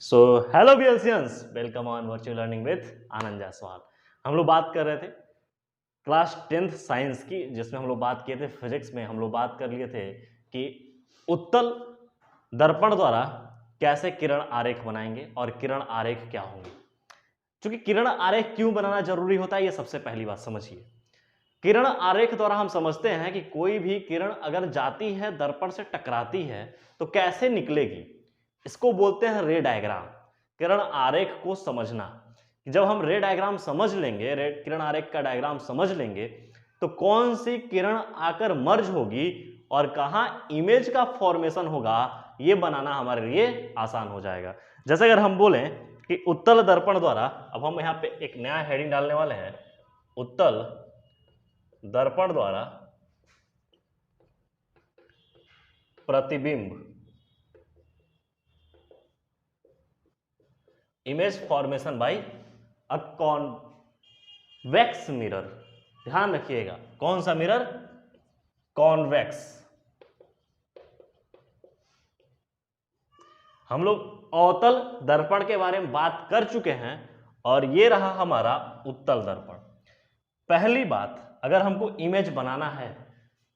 सो hello बियर्सियंस, welcome on virtual learning with Anand Jaiswal. हम लोग बात कर रहे थे क्लास 10th साइंस की, जिसमें हम लोग बात किए थे फिजिक्स में। हम लोग बात कर लिए थे कि उत्तल दर्पण द्वारा कैसे किरण आरेख बनाएंगे और किरण आरेख क्या होंगे। क्योंकि किरण आरेख क्यों बनाना जरूरी होता है, ये सबसे पहली बात समझिए। किरण आरेख द्वारा हम समझते हैं कि कोई भी किरण अगर जाती है, दर्पण से टकराती है, तो कैसे निकलेगी। इसको बोलते हैं रे डायग्राम। किरण आरेख को समझना, जब हम रे डायग्राम समझ लेंगे, रे किरण आरेख का डायग्राम समझ लेंगे, तो कौन सी किरण आकर मर्ज होगी और कहां इमेज का फॉर्मेशन होगा, ये बनाना हमारे लिए आसान हो जाएगा। जैसे अगर हम बोलें कि उत्तल दर्पण द्वारा, अब हम यहां पे एक नया हेडिंग डालने वाले हैं, उत्तल दर्पण द्वारा प्रतिबिंब image formation by a convex mirror. ध्यान रखिएगा, कौन सा मिरर? कॉन्वेक्स। हम लोग अवतल दर्पण के बारे में बात कर चुके हैं और ये रहा हमारा उत्तल दर्पण। पहली बात, अगर हमको इमेज बनाना है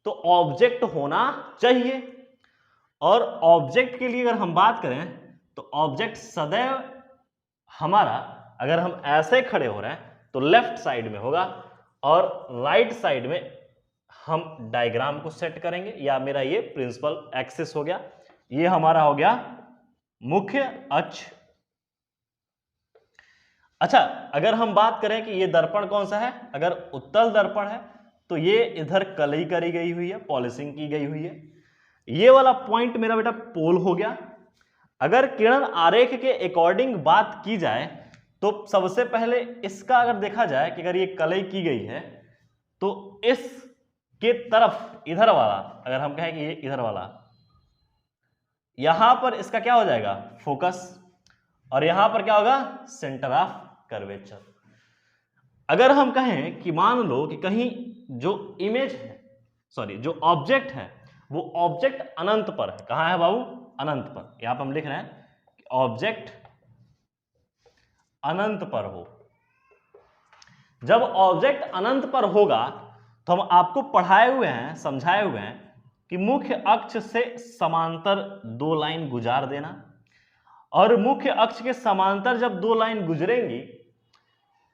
तो ऑब्जेक्ट होना चाहिए, और ऑब्जेक्ट के लिए अगर हम बात करें तो ऑब्जेक्ट सदैव हमारा, अगर हम ऐसे खड़े हो रहे हैं तो लेफ्ट साइड में होगा और राइट साइड में हम डायग्राम को सेट करेंगे। या मेरा ये प्रिंसिपल एक्सिस हो गया, ये हमारा हो गया मुख्य अक्ष। अच्छा, अगर हम बात करें कि ये दर्पण कौन सा है, अगर उत्तल दर्पण है तो ये इधर कलई करी गई हुई है, पॉलिशिंग की गई हुई है। ये वाला पॉइंट मेरा बेटा पोल हो गया। अगर किरण आरेख के अकॉर्डिंग बात की जाए तो सबसे पहले इसका अगर देखा जाए कि अगर ये कलई की गई है तो इस के तरफ इधर वाला, अगर हम कहें कि ये इधर वाला, यहां पर इसका क्या हो जाएगा? फोकस। और यहां पर क्या होगा? Centre of curvature. अगर हम कहें कि मान लो कि कहीं जो इमेज है, सॉरी जो ऑब्जेक्ट है, वो ऑब्जेक्ट अनंत पर है। कहां है बाबू? अनंत पर। यहां पर हम लिख रहे हैं कि ऑब्जेक्ट अनंत पर हो। जब ऑब्जेक्ट अनंत पर होगा तो हम आपको पढ़ाए हुए हैं, समझाए हुए हैं कि मुख्य अक्ष से समांतर दो लाइन गुजार देना, और मुख्य अक्ष के समांतर जब दो लाइन गुजरेंगी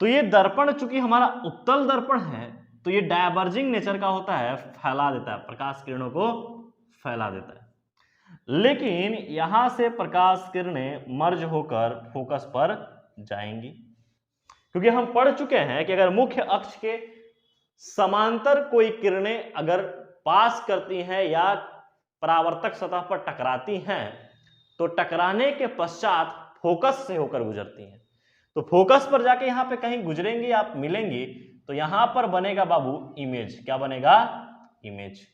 तो ये दर्पण, चूंकि हमारा उत्तल दर्पण है, तो ये डायवर्जिंग नेचर का होता है, फैला देता है, प्रकाश किरणों को फैला देता है। लेकिन यहां से प्रकाश किरणें मर्ज होकर फोकस पर जाएंगी, क्योंकि हम पढ़ चुके हैं कि अगर मुख्य अक्ष के समांतर कोई किरणें अगर पास करती हैं या परावर्तक सतह पर टकराती हैं, तो टकराने के पश्चात फोकस से होकर गुजरती हैं। तो फोकस पर जाके यहां पे कहीं गुजरेंगी, आप मिलेंगी, तो यहां पर बनेगा बाबू इमेज। क्या बनेगा? इमेज।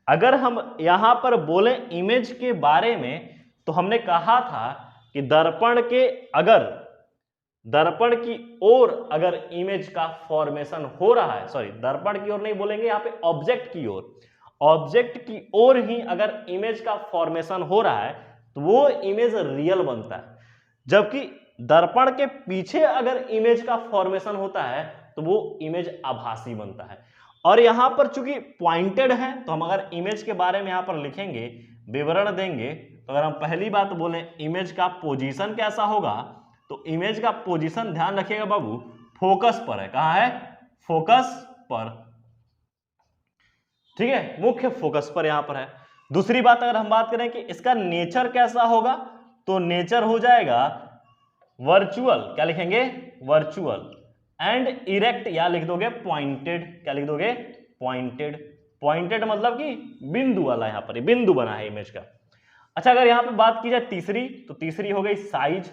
अगर हम यहां पर बोले इमेज के बारे में, तो हमने कहा था कि दर्पण के, अगर दर्पण की ओर अगर इमेज का फॉर्मेशन हो रहा है, सॉरी दर्पण की ओर नहीं बोलेंगे, यहां पे ऑब्जेक्ट की ओर, ऑब्जेक्ट की ओर ही अगर इमेज का फॉर्मेशन हो रहा है तो वो इमेज रियल बनता है। जबकि दर्पण के पीछे अगर इमेज का फॉर्मेशन होता है तो वो इमेज आभासी बनता है। और यहां पर चूंकि पॉइंटेड है, तो हम अगर इमेज के बारे में यहां पर लिखेंगे, विवरण देंगे, तो अगर हम पहली बात बोले इमेज का पोजीशन कैसा होगा, तो इमेज का पोजीशन ध्यान रखिएगा बाबू, फोकस पर है। कहां है? फोकस पर। ठीक है, मुख्य फोकस पर यहां पर है। दूसरी बात, अगर हम बात करें कि इसका नेचर कैसा होगा, तो नेचर हो जाएगा वर्चुअल। क्या लिखेंगे? वर्चुअल एंड इरेक्ट, या लिख दोगे पॉइंटेड। क्या लिख दोगे? पॉइंटेड। पॉइंटेड मतलब कि बिंदु वाला, यहां पर बिंदु बना है इमेज का। अच्छा, अगर यहां पे बात की जाए तीसरी, तो तीसरी हो गई साइज।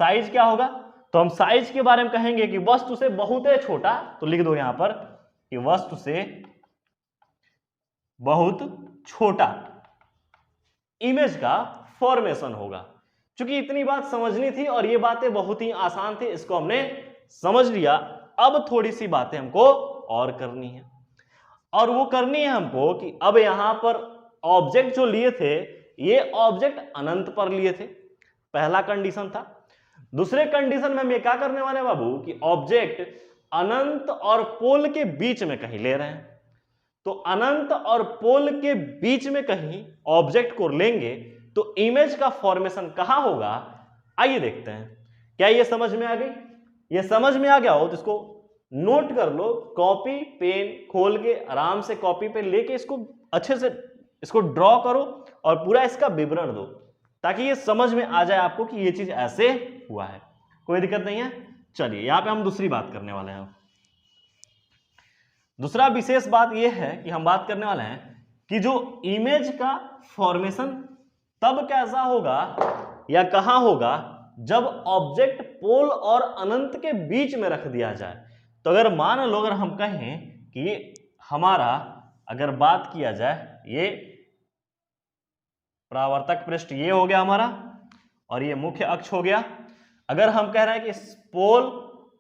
साइज क्या होगा? तो हम साइज के बारे में कहेंगे कि वस्तु से बहुत छोटा, तो लिख दो यहां पर कि वस्तु से बहुत छोटा इमेज का फॉर्मेशन होगा। क्योंकि इतनी बात समझनी थी और ये बातें बहुत ही आसान थी, इसको हमने समझ लिया। अब थोड़ी सी बातें हमको और करनी है, और वो करनी है हमको कि अब यहां पर ऑब्जेक्ट जो लिए थे, ये ऑब्जेक्ट अनंत पर लिए थे। पहला कंडीशन था। दूसरे कंडीशन में हम ये क्या करने वाले हैं बाबू कि ऑब्जेक्ट अनंत और पोल के बीच में कहीं ले रहे हैं, तो अनंत और पोल के बीच में कहीं ऑब्जेक्ट को लेंगे तो इमेज का फॉर्मेशन कहां होगा, आइए देखते हैं। क्या ये समझ में आ गई? ये समझ में आ गया हो तो इसको नोट कर लो, कॉपी पेन खोल के आराम से कॉपी पे लेके इसको अच्छे से इसको ड्रॉ करो और पूरा इसका विवरण दो, ताकि ये समझ में आ जाए आपको कि ये चीज ऐसे हुआ है। कोई दिक्कत नहीं है। चलिए यहां पे हम दूसरी बात करने वाले हैं। दूसरा विशेष बात यह है कि हम बात करने वाले हैं कि जो इमेज का फॉर्मेशन तब कैसा होगा या कहां होगा जब ऑब्जेक्ट पोल और अनंत के बीच में रख दिया जाए। तो अगर मान लो अगर हम कहें कि हमारा अगर बात किया जाए ये परावर्तक पृष्ठ ये हो गया हमारा और ये मुख्य अक्ष हो गया। अगर हम कह रहे हैं कि इस पोल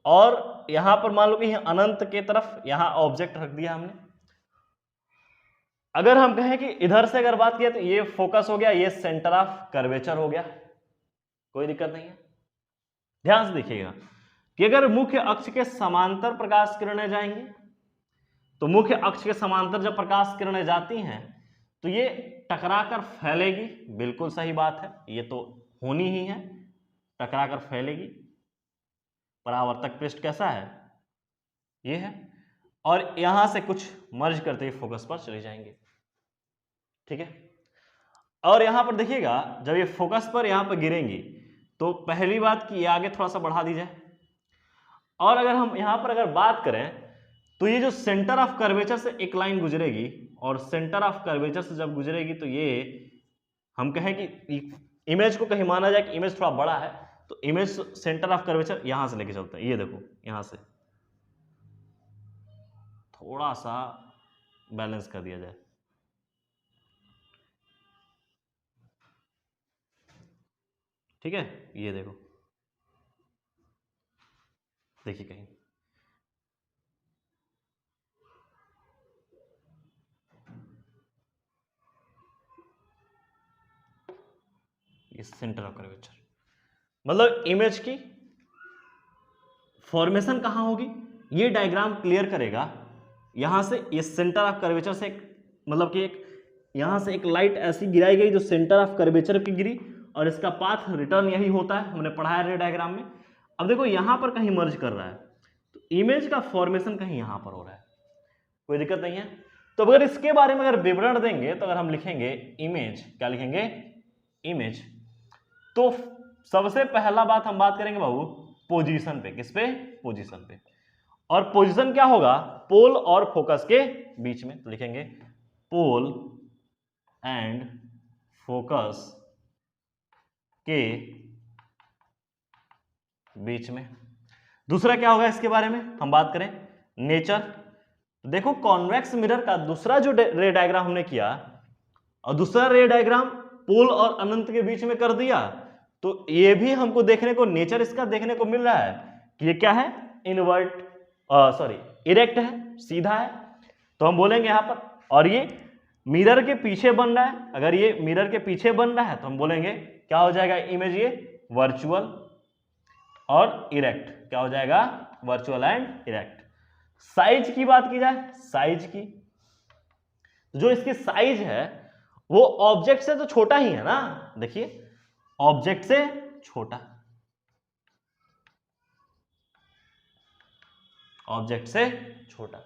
और यहां पर मान लो कि अनंत के तरफ यहां ऑब्जेक्ट रख दिया हमने, अगर हम कहें कि इधर से अगर बात किया तो ये फोकस हो गया, ये सेंटर ऑफ कर्वेचर हो गया, कोई दिक्कत नहीं है। ध्यान से देखिएगा कि अगर मुख्य अक्ष के समांतर प्रकाश किरणें जाएंगी तो मुख्य अक्ष के समांतर जब प्रकाश किरणें जाती हैं तो ये टकराकर फैलेगी, बिल्कुल सही बात है, ये तो होनी ही है, टकराकर फैलेगी। परावर्तक पृष्ठ कैसा है, ये है, और यहां से कुछ मर्ज करते हुए फोकस पर चले जाएंगे, ठीक है। और यहां पर देखिएगा जब ये फोकस पर यहां पर गिरेंगी तो पहली बात कि ये आगे थोड़ा सा बढ़ा दी जाए, और अगर हम यहां पर अगर बात करें तो ये जो सेंटर ऑफ कर्वेचर से एक लाइन गुजरेगी और सेंटर ऑफ कर्वेचर से जब गुजरेगी तो ये हम कहें कि इमेज को कहीं माना जाए कि इमेज थोड़ा बड़ा है तो इमेज सेंटर ऑफ कर्वेचर यहां से लेके चलते हैं। ये देखो यहां से थोड़ा सा बैलेंस कर दिया जाए, ठीक है। ये देखो, देखिए कहीं ये सेंटर ऑफ कर्वेचर, मतलब इमेज की फॉर्मेशन कहां होगी ये डायग्राम क्लियर करेगा। यहां से ये सेंटर ऑफ कर्वेचर से मतलब कि एक यहां से एक लाइट ऐसी गिराई गई जो सेंटर ऑफ कर्वेचर की गिरी और इसका पाथ रिटर्न यही होता है, हमने पढ़ाया रे डायग्राम में। अब देखो यहां पर कहीं मर्ज कर रहा है तो इमेज का फॉर्मेशन कहीं यहां पर हो रहा है, कोई दिक्कत नहीं है। तो अगर इसके बारे में अगर विवरण देंगे तो अगर हम लिखेंगे इमेज, क्या लिखेंगे, इमेज, तो सबसे पहला बात हम बात करेंगे बाबू पोजीशन पे, किस पे, पोजीशन पे। और पोजीशन क्या होगा, पोल और फोकस के बीच में, तो लिखेंगे पोल एंड फोकस के बीच में। दूसरा क्या होगा इसके बारे में हम बात करें, नेचर। देखो कॉन्वेक्स मिरर का दूसरा जो रे डायग्राम हमने किया और दूसरा रे डायग्राम पोल और अनंत के बीच में कर दिया, तो ये भी हमको देखने को नेचर इसका देखने को मिल रहा है कि ये क्या है, इनवर्ट इरेक्ट है, सीधा है। तो हम बोलेंगे यहां पर, और ये मिरर के पीछे बन रहा है, अगर ये मिरर के पीछे बन रहा है तो हम बोलेंगे क्या हो जाएगा इमेज, ये वर्चुअल और इरेक्ट, क्या हो जाएगा, वर्चुअल एंड इरेक्ट। साइज की बात की जाए, साइज की, जो इसकी साइज है वो ऑब्जेक्ट से तो छोटा ही है ना, देखिए ऑब्जेक्ट से छोटा, ऑब्जेक्ट से छोटा,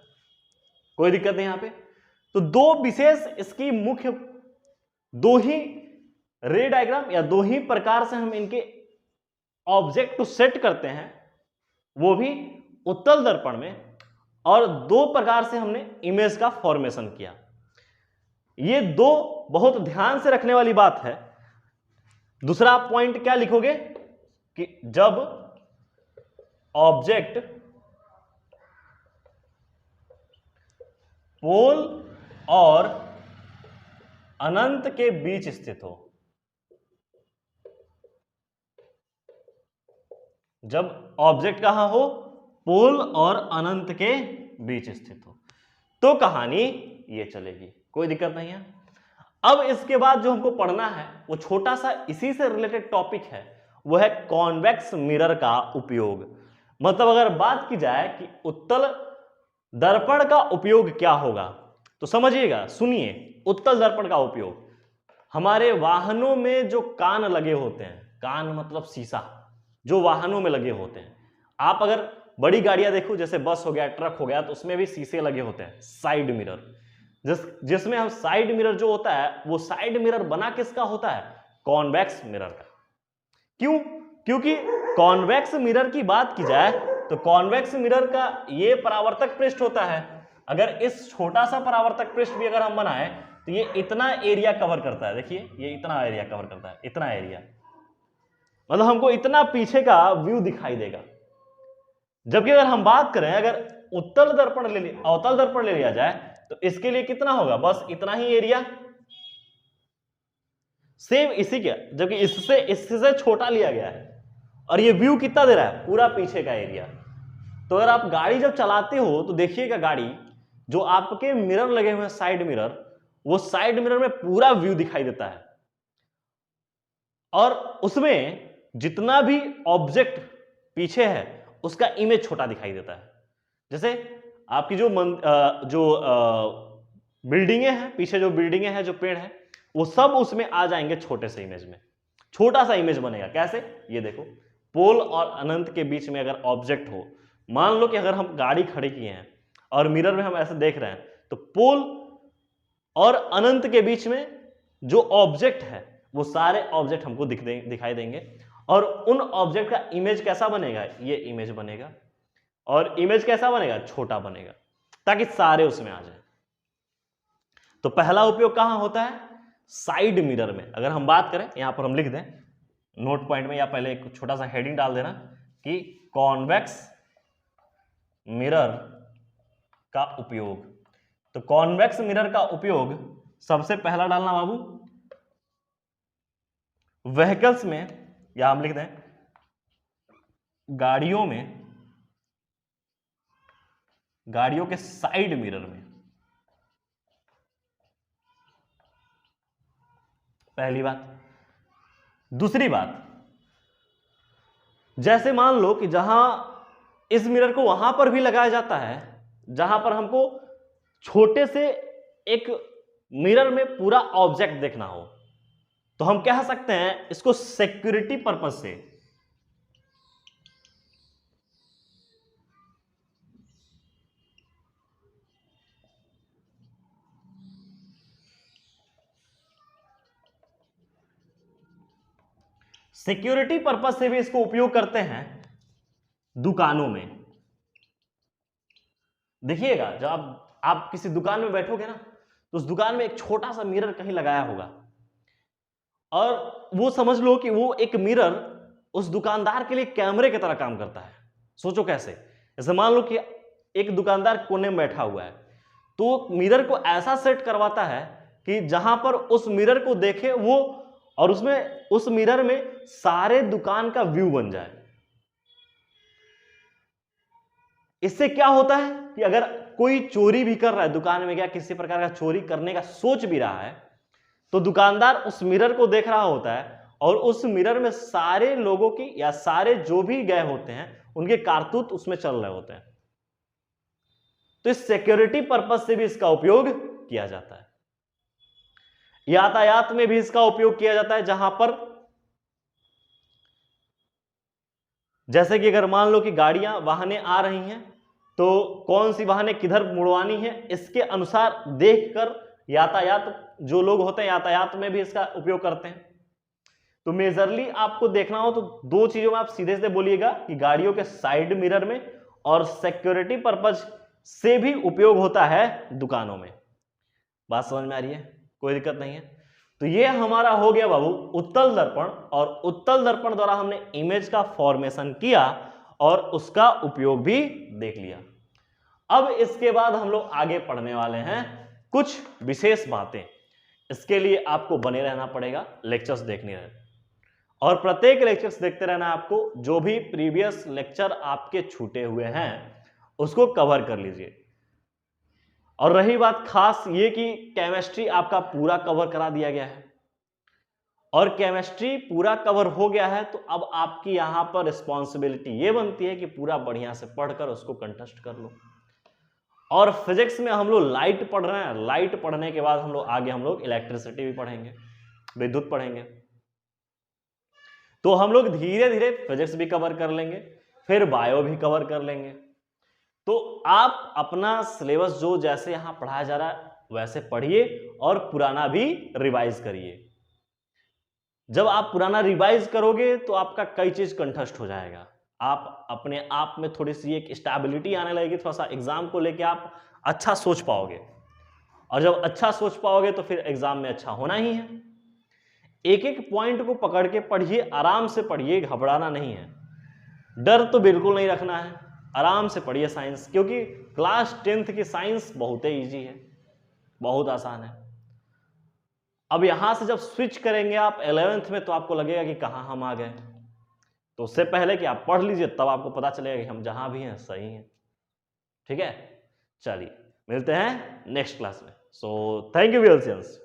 कोई दिक्कत नहीं यहां पे। तो दो विशेष इसकी मुख्य दो ही रे डायग्राम या दो ही प्रकार से हम इनके ऑब्जेक्ट को सेट करते हैं, वो भी उत्तल दर्पण में, और दो प्रकार से हमने इमेज का फॉर्मेशन किया। ये दो बहुत ध्यान से रखने वाली बात है। दूसरा पॉइंट क्या लिखोगे कि जब ऑब्जेक्ट पोल और अनंत के बीच स्थित हो, जब ऑब्जेक्ट कहां हो, पोल और अनंत के बीच स्थित हो, तो कहानी ये चलेगी, कोई दिक्कत नहीं है। अब इसके बाद जो हमको पढ़ना है वो छोटा सा इसी से रिलेटेड टॉपिक है, वो है कॉन्वेक्स मिरर का उपयोग। मतलब अगर बात की जाए कि उत्तल दर्पण का उपयोग क्या होगा, तो समझिएगा, सुनिए। उत्तल दर्पण का उपयोग हमारे वाहनों में जो कान लगे होते हैं, कान मतलब शीशा, जो वाहनों में लगे होते हैं, आप अगर बड़ी गाड़ियां देखो जैसे बस हो गया, ट्रक हो गया, तो उसमें भी शीशे लगे होते हैं, साइड मिरर, जिसमें हम साइड मिरर जो होता है वो साइड मिरर बना किसका होता है, कॉन्वेक्स मिरर का। क्यों? क्योंकि कॉन्वेक्स मिरर की बात की जाए तो कॉन्वेक्स मिरर का ये परावर्तक पृष्ठ होता है। अगर इस छोटा सा परावर्तक पृष्ठ भी अगर हम बनाए तो ये इतना एरिया कवर करता है, देखिए ये इतना एरिया कवर करता है, इतना एरिया, मतलब हमको इतना पीछे का व्यू दिखाई देगा। जबकि अगर हम बात करें, अगर अवतल दर्पण ले लिया जाए तो इसके लिए कितना होगा, बस इतना ही एरिया, सेम इसी के, जबकि इससे छोटा लिया गया है और ये व्यू कितना दे रहा है, पूरा पीछे का एरिया। तो अगर आप गाड़ी जब चलाते हो तो देखिएगा, गाड़ी जो आपके मिरर लगे हुए हैं साइड मिरर, वो साइड मिरर में पूरा व्यू दिखाई देता है और उसमें जितना भी ऑब्जेक्ट पीछे है उसका इमेज छोटा दिखाई देता है। जैसे आपकी जो बिल्डिंगें हैं, पीछे जो बिल्डिंगें हैं, जो पेड़ है, वो सब उसमें आ जाएंगे छोटे से इमेज में, छोटा सा इमेज बनेगा। कैसे? ये देखो, पोल और अनंत के बीच में अगर ऑब्जेक्ट हो, मान लो कि अगर हम गाड़ी खड़ी किए हैं और मिरर में हम ऐसे देख रहे हैं, तो पोल और अनंत के बीच में जो ऑब्जेक्ट है वो सारे ऑब्जेक्ट हमको दिखाई देंगे और उन ऑब्जेक्ट का इमेज कैसा बनेगा, ये इमेज बनेगा और इमेज कैसा बनेगा, छोटा बनेगा, ताकि सारे उसमें आ जाए। तो पहला उपयोग कहां होता है, साइड मिरर में। अगर हम बात करें, यहां पर हम लिख दें नोट पॉइंट में, या पहले एक छोटा सा हेडिंग डाल देना कि कॉन्वेक्स मिरर का उपयोग। तो कॉन्वेक्स मिरर का उपयोग सबसे पहला डालना बाबू, व्हीकल्स में, या हम लिख दें गाड़ियों में, गाड़ियों के साइड मिरर में। पहली बात। दूसरी बात, जैसे मान लो कि जहां इस मिरर को वहां पर भी लगाया जाता है जहां पर हमको छोटे से एक मिरर में पूरा ऑब्जेक्ट देखना हो, तो हम कह सकते हैं इसको सिक्योरिटी पर्पस से, सिक्योरिटी पर्पस से भी इसको उपयोग करते हैं दुकानों में। देखिएगा, जब आप किसी दुकान में बैठोगे ना, तो उस दुकान में एक छोटा सा मिरर कहीं लगाया होगा और वो समझ लो कि वो एक मिरर उस दुकानदार के लिए कैमरे की तरह काम करता है। सोचो कैसे, जैसे मान लो कि एक दुकानदार कोने में बैठा हुआ है, तो मिरर को ऐसा सेट करवाता है कि जहां पर उस मिरर को देखे वो, और उसमें उस मिरर में सारे दुकान का व्यू बन जाए। इससे क्या होता है कि अगर कोई चोरी भी कर रहा है दुकान में, क्या किसी प्रकार का चोरी करने का सोच भी रहा है, तो दुकानदार उस मिरर को देख रहा होता है और उस मिरर में सारे लोगों की, या सारे जो भी गए होते हैं उनके कारतूत उसमें चल रहे होते हैं। तो इस सिक्योरिटी पर्पस से भी इसका उपयोग किया जाता है। यातायात में भी इसका उपयोग किया जाता है, जहां पर जैसे कि अगर मान लो कि गाड़ियां, वाहनें आ रही हैं, तो कौन सी वाहनें किधर मुड़वानी है इसके अनुसार देखकर यातायात, जो लोग होते हैं यातायात में भी इसका उपयोग करते हैं। तो मेजरली आपको देखना हो तो दो चीजों में आप सीधे से बोलिएगा कि गाड़ियों के साइड मिरर में, और सिक्योरिटी पर्पज से भी उपयोग होता है दुकानों में। बात समझ में आ रही है? कोई दिक्कत नहीं है। तो ये हमारा हो गया बाबू उत्तल दर्पण, और उत्तल दर्पण द्वारा हमने इमेज का फॉर्मेशन किया और उसका उपयोग भी देख लिया। अब इसके बाद हम लोग आगे पढ़ने वाले हैं कुछ विशेष बातें। इसके लिए आपको बने रहना पड़ेगा, लेक्चर्स देखने रहना, और प्रत्येक लेक्चर्स देखते रहना आपको। जो भी प्रीवियस लेक्चर आपके छूटे हुए हैं उसको कवर कर लीजिए। और रही बात खास ये कि केमिस्ट्री आपका पूरा कवर करा दिया गया है, और केमिस्ट्री पूरा कवर हो गया है, तो अब आपकी यहां पर रिस्पॉन्सिबिलिटी ये बनती है कि पूरा बढ़िया से पढ़कर उसको कंटेस्ट कर लो। और फिजिक्स में हम लोग लाइट पढ़ रहे हैं, लाइट पढ़ने के बाद हम लोग आगे इलेक्ट्रिसिटी भी पढ़ेंगे, विद्युत पढ़ेंगे। तो हम लोग धीरे धीरे फिजिक्स भी कवर कर लेंगे, फिर बायो भी कवर कर लेंगे। तो आप अपना सिलेबस जो जैसे यहां पढ़ाया जा रहा है वैसे पढ़िए और पुराना भी रिवाइज करिए। जब आप पुराना रिवाइज करोगे तो आपका कई चीज कंठस्थ हो जाएगा, आप अपने आप में थोड़ी सी एक स्टेबिलिटी आने लगेगी, थोड़ा सा एग्जाम को लेके आप अच्छा सोच पाओगे, और जब अच्छा सोच पाओगे तो फिर एग्जाम में अच्छा होना ही है। एक एक पॉइंट को पकड़ के पढ़िए, आराम से पढ़िए, घबराना नहीं है, डर तो बिल्कुल नहीं रखना है, आराम से पढ़िए साइंस, क्योंकि क्लास 10th की साइंस बहुत ही ईजी है, बहुत आसान है। अब यहां से जब स्विच करेंगे आप 11th में तो आपको लगेगा कि कहां हम आ गए, तो उससे पहले कि आप पढ़ लीजिए तब आपको पता चलेगा कि हम जहां भी हैं सही हैं। ठीक है, चलिए मिलते हैं नेक्स्ट क्लास में। So thank you wears.